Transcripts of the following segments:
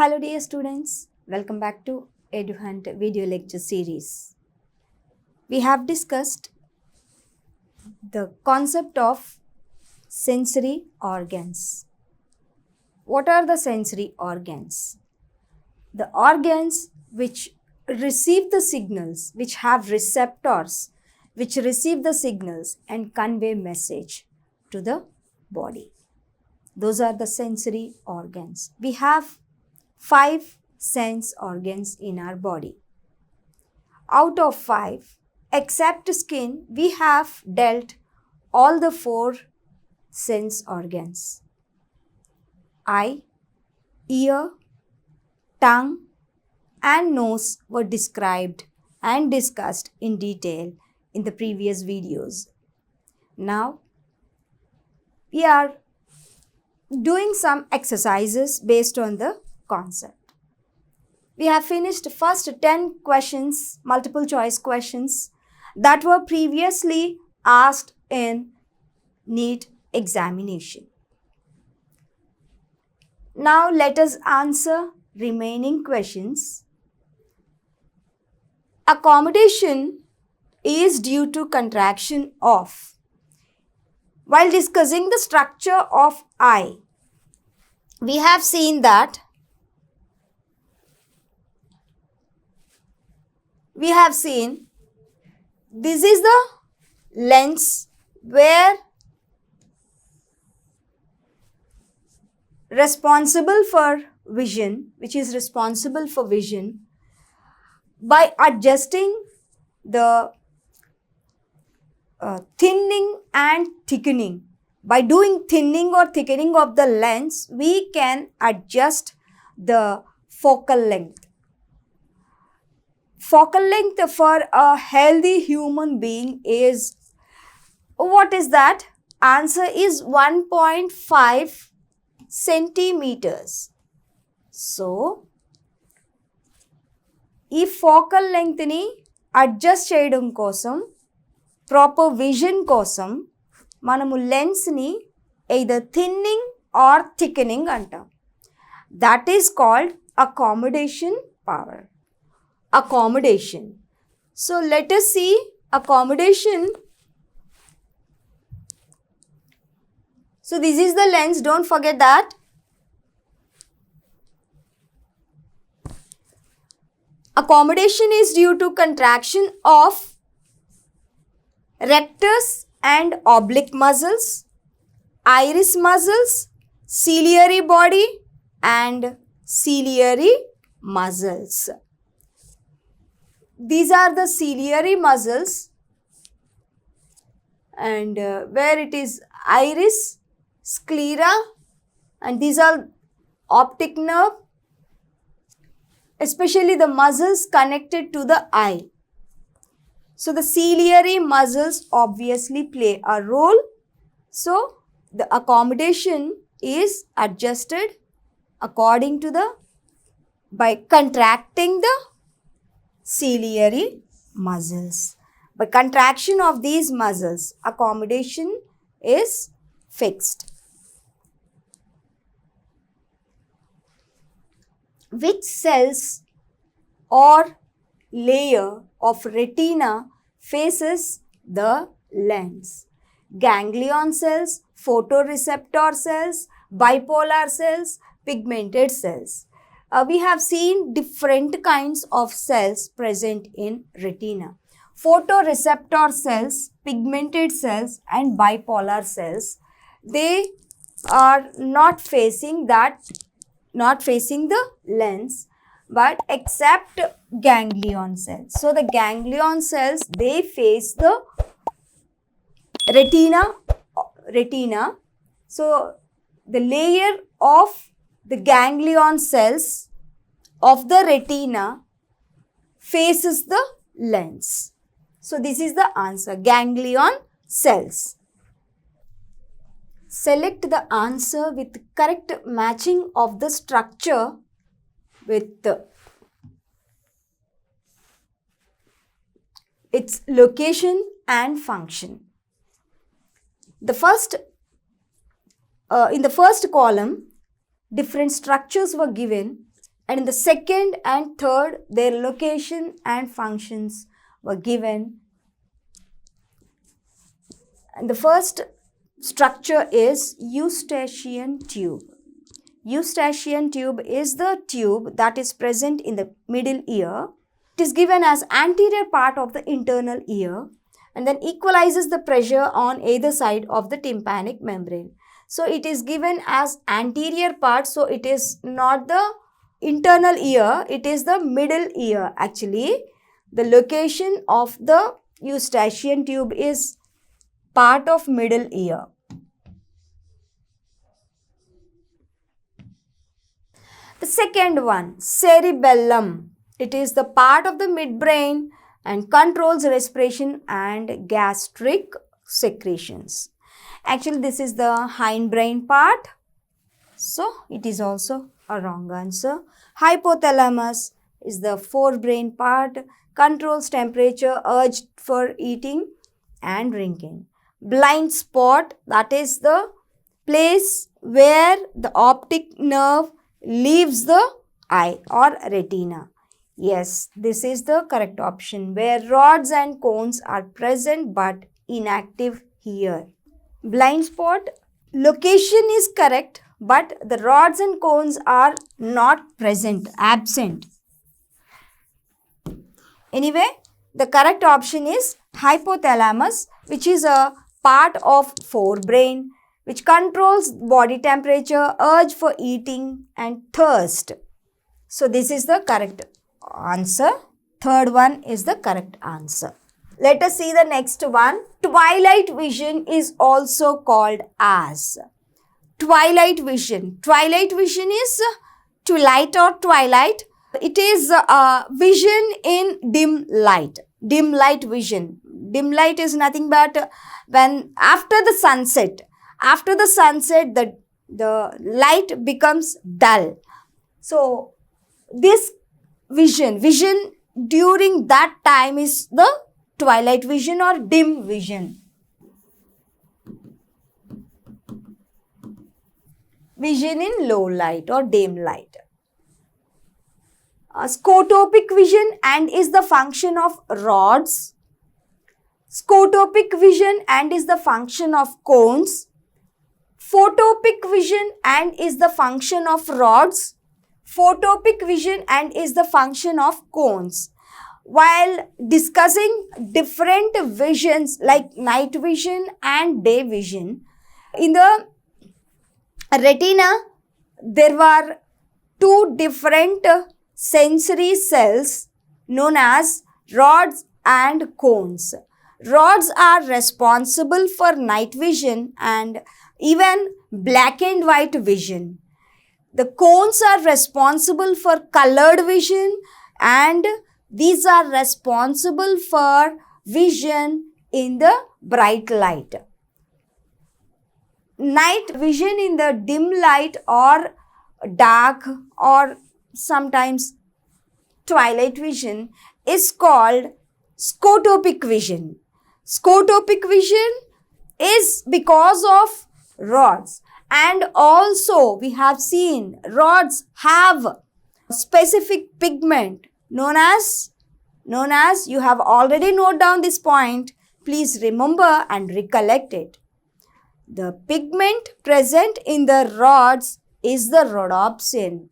Hello dear students, welcome back to EduHunt video lecture series. We have discussed the concept of sensory organs. What are the sensory organs? The organs which receive the signals, which have receptors, which receive the signals and convey message to the body. Those are the sensory organs. We have 5 sense organs in our body. Out of 5, except skin, we have dealt all the 4 sense organs. Eye, ear, tongue and nose were described and discussed in detail in the previous videos. Now, we are doing some exercises based on the concept. We have finished first 10 questions, multiple choice questions that were previously asked in NEET examination. Now let us answer remaining questions. Accommodation is due to contraction of. While discussing the structure of eye, we have seen that this is the lens where responsible for vision, which is responsible for vision by adjusting the thinning and thickening. By doing thinning or thickening of the lens, we can adjust the focal length. Focal length for a healthy human being is, what is that? Answer is 1.5 centimeters. So, ఈ focal length ని adjust చేయడం కోసం, proper vision కోసం, మనము lens ని either thinning or thickening అంటాం. That is called accommodation power. Accommodation. So let us see accommodation. So this is the lens, don't forget that. Accommodation is due to contraction of rectus and oblique muscles, iris muscles, ciliary body and ciliary muscles. These are the ciliary muscles and where it is iris, sclera and these are optic nerve, especially the muscles connected to the eye. So the ciliary muscles obviously play a role. So the accommodation is adjusted according to by contracting the ciliary muscles. By contraction of these muscles, accommodation is fixed. Which cells or layer of retina faces the lens? Ganglion cells, photoreceptor cells, bipolar cells, pigmented cells. We have seen different kinds of cells present in retina. Photoreceptor cells, pigmented cells and bipolar cells, they are not facing the lens, but except ganglion cells. So the ganglion cells, they face the retina. So the layer of the ganglion cells of the retina faces the lens. So this is the answer, ganglion cells. Select the answer with correct matching of the structure with its location and function. In the first column, different structures were given, and in the second and third, their location and functions were given. And the first structure is Eustachian tube. Eustachian tube is the tube that is present in the middle ear. It is given as anterior part of the internal ear and then equalizes the pressure on either side of the tympanic membrane. So it is given as anterior part, so it is not the internal ear, it is the middle ear actually. The location of the Eustachian tube is part of middle ear. The second one, cerebellum. It is the part of the midbrain and controls respiration and gastric secretions. Actually, this is the hindbrain part. So, it is also a wrong answer. Hypothalamus is the forebrain part, controls temperature, urge for eating and drinking. Blind spot, that is the place where the optic nerve leaves the eye or retina. Yes, this is the correct option, where rods and cones are present but inactive here. Blind spot location is correct, but the rods and cones are not present, absent. Anyway, the correct option is hypothalamus, which is a part of forebrain, which controls body temperature, urge for eating and thirst. So this is the correct answer. Third one is the correct answer. Let us see the next one. Twilight vision is also called as twilight vision. Twilight vision is twilight or twilight. It is vision in dim light. Dim light vision. Dim light is nothing but when after the sunset, the light becomes dull. So this vision during that time is the twilight vision or dim vision. Vision in low light or dim light. Scotopic vision and is the function of rods. Scotopic vision and is the function of cones. Photopic vision and is the function of rods. Photopic vision and is the function of cones. While discussing different visions like night vision and day vision, in the retina there were two different sensory cells known as rods and cones. Rods are responsible for night vision and even black and white vision. The cones are responsible for colored vision and these are responsible for vision in the bright light. Night vision in the dim light or dark or sometimes twilight vision is called scotopic vision. Scotopic vision is because of rods, and also we have seen rods have specific pigment known as you have already noted down this point. Please remember and recollect it. The pigment present in the rods is the rhodopsin.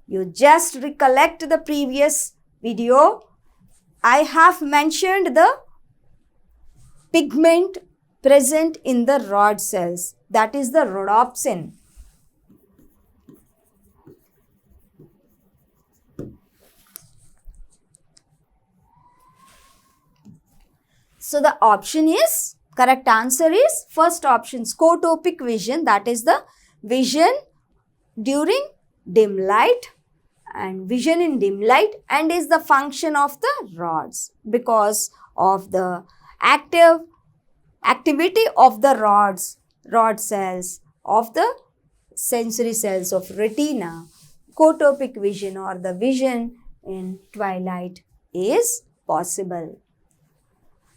You just recollect the previous video. I have mentioned the pigment present in the rod cells, that is the rhodopsin. So the option is, correct answer is first option, scotopic vision, that is the vision during dim light, and vision in dim light and is the function of the rods because of the activity of the rod cells of the sensory cells of retina. Photopic vision or the vision in twilight is possible.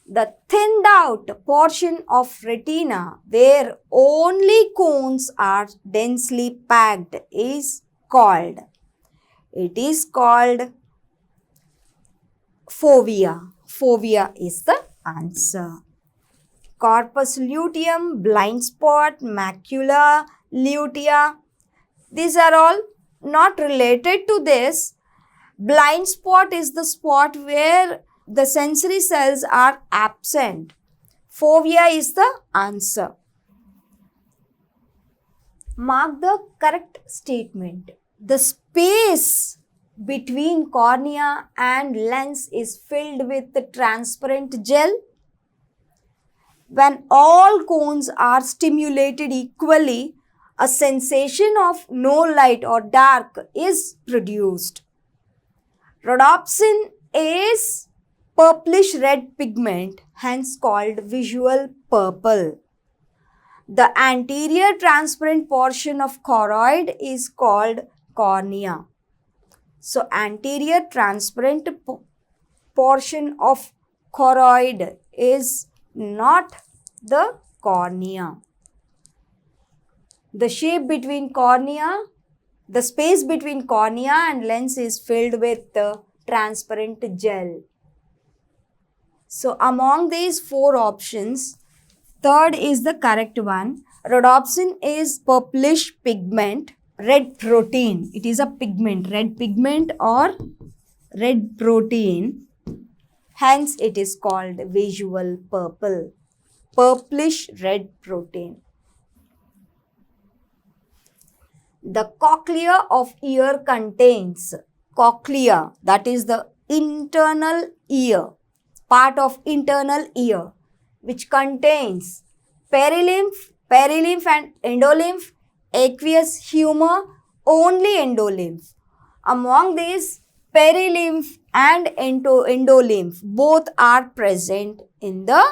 The thinned out portion of retina where only cones are densely packed is called. It is called fovea. Fovea is the answer. Corpus luteum, blind spot, macula, lutea. These are all not related to this. Blind spot is the spot where the sensory cells are absent. Fovea is the answer. Mark the correct statement. The space between cornea and lens is filled with the transparent gel. When all cones are stimulated equally, a sensation of no light or dark is produced. Rhodopsin is purplish red pigment, hence called visual purple. The anterior transparent portion of choroid is called cornea. So, anterior transparent portion of choroid is not the cornea. The shape between cornea, the space between cornea and lens is filled with the transparent gel. So, among these four options, third is the correct one. Rhodopsin is purplish pigment, red protein. It is a pigment, red pigment or red protein. Hence, it is called visual purple, purplish red protein. The cochlea of ear contains, cochlea, that is the internal ear, part of internal ear, which contains perilymph and endolymph, aqueous humor, only endolymph. Among these, perilymph and endolymph both are present in the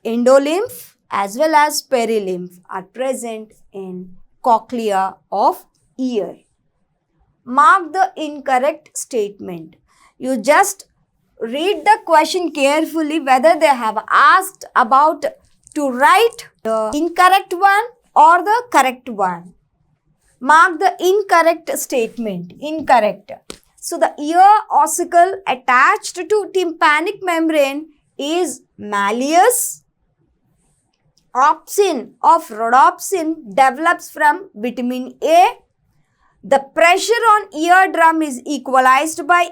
endolymph as well as perilymph are present in cochlea of ear. Mark the incorrect statement. You just read the question carefully whether they have asked about to write the incorrect one or the correct one. Mark the incorrect statement. Incorrect. So, the ear ossicle attached to tympanic membrane is malleus. Opsin of rhodopsin develops from vitamin A. The pressure on eardrum is equalized by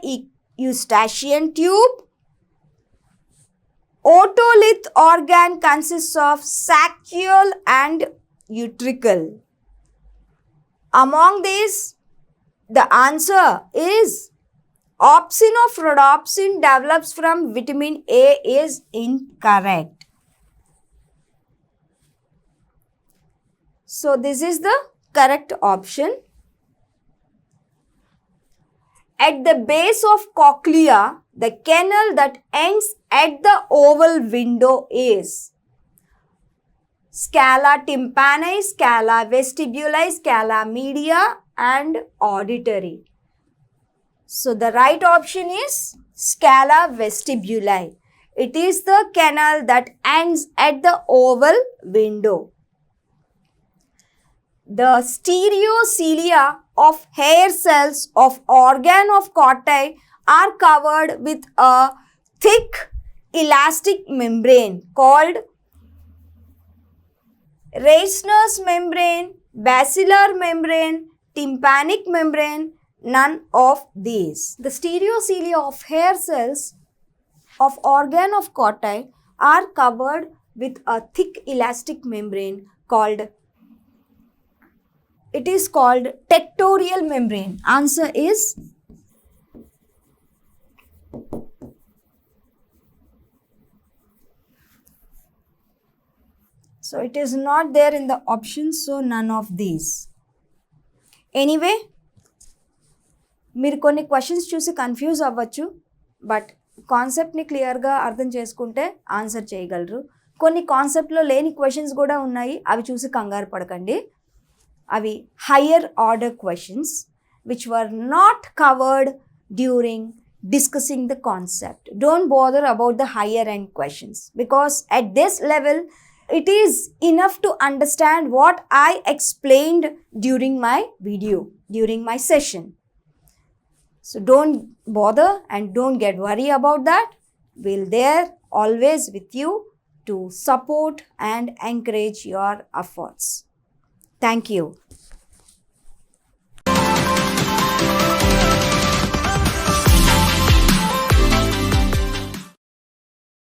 eustachian tube. Otolith organ consists of saccule and utricle. Among these, the answer is opsin of rhodopsin develops from vitamin A is incorrect. So, this is the correct option. At the base of cochlea, the canal that ends at the oval window is scala tympani, scala vestibuli, scala media and auditory. So, the right option is scala vestibuli. It is the canal that ends at the oval window. The stereocilia of hair cells of organ of corti are covered with a thick elastic membrane called Reissner's membrane, basilar membrane, tympanic membrane, none of these. The stereocilia of hair cells of organ of corti are covered with a thick elastic membrane called tectorial membrane. Answer is so it is not there in the options, so none of these. Anyway, మీరు కొన్ని questions చూసి confuse అవ్వచ్చు, but కాన్సెప్ట్ని క్లియర్గా అర్థం చేసుకుంటే answer చేయగలరు. కొన్ని కాన్సెప్ట్లో లేని క్వశ్చన్స్ కూడా ఉన్నాయి, అవి చూసి కంగారు పడకండి. అవి higher order questions which were not covered during discussing the concept. Don't bother about the higher end questions because at this level it is enough to understand what I explained during my video, during my session. So don't bother and don't get worried about that. We'll there always with you to support and encourage your efforts. Thank you.